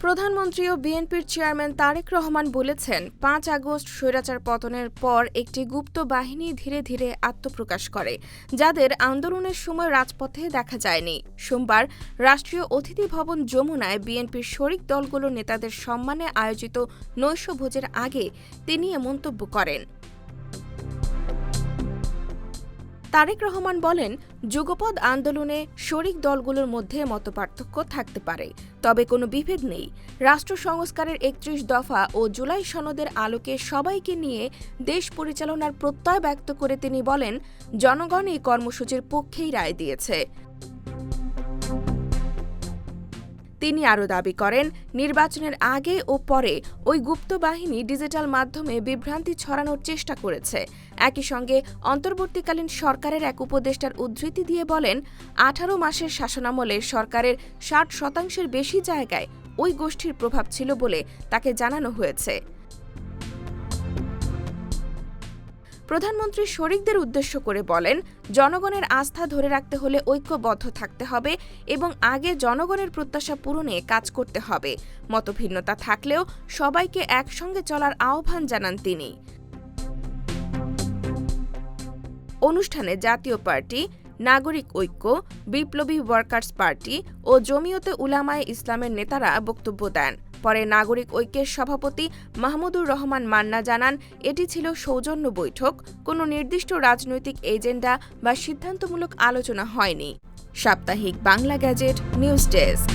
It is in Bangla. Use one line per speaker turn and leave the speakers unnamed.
প্রধানমন্ত্রী ও বিএনপির চেয়ারম্যান তারেক রহমান বলেছেন, ৫ আগস্ট স্বৈরাচার পতনের পর একটি গুপ্ত বাহিনী ধীরে ধীরে আত্মপ্রকাশ করে, যাদের আন্দোলনের সময় রাজপথে দেখা যায়নি। সোমবার রাষ্ট্রীয় অতিথি ভবন যমুনায় বিএনপির শরিক দলগুলোর নেতাদের সম্মানে আয়োজিত নৈশভোজের আগে তিনি এ মন্তব্য করেন। তারেক রহমান বলেন, যুগপৎ আন্দোলনে শরিক দলগুলোর মধ্যে মতপার্থক্য থাকতে পারে, তবে কোনো বিভেদ নেই। রাষ্ট্র সংস্কারের ৩১ দফা ও জুলাই সনদের আলোকে সবাইকে নিয়ে দেশ পরিচালনার প্রত্যয় ব্যক্ত করে তিনি বলেন, জনগণ এই কর্মসূচির পক্ষেই রায় দিয়েছে। তিনি আরও দাবি করেন, নির্বাচনের আগে ও পরে ওই গুপ্ত বাহিনী ডিজিটাল মাধ্যমে বিভ্রান্তি ছড়ানোর চেষ্টা করেছে। একই সঙ্গে অন্তর্বর্তীকালীন সরকারের এক উপদেষ্টার উদ্ধৃতি দিয়ে বলেন, ১৮ মাসের শাসনামলে সরকারের ৬০% বেশি জায়গায় ওই গোষ্ঠীর প্রভাব ছিল বলে তাকে জানানো হয়েছে। প্রধানমন্ত্রী শরিকদের উদ্দেশ্য করে বলেন, জনগণের আস্থা ধরে রাখতে হলে ঐক্যবদ্ধ থাকতে হবে এবং আগে জনগণের প্রত্যাশা পূরণে কাজ করতে হবে। মতভিন্নতা থাকলেও সবাইকে একসঙ্গে চলার আহ্বান জানান তিনি। অনুষ্ঠানে জাতীয় পার্টি, নাগরিক ঐক্য, বিপ্লবী ওয়ার্কার্স পার্টি ও জমিয়তে উলামায়ে ইসলামের নেতারা বক্তব্য দেন। পরে নাগরিক ঐক্যের সভাপতি মাহমুদুর রহমান মান্না জানান, এটি ছিল সৌজন্য বৈঠক, কোনো নির্দিষ্ট রাজনৈতিক এজেন্ডা বা সিদ্ধান্তমূলক আলোচনা হয়নি। সাপ্তাহিক বাংলা গ্যাজেট নিউজ ডেস্ক।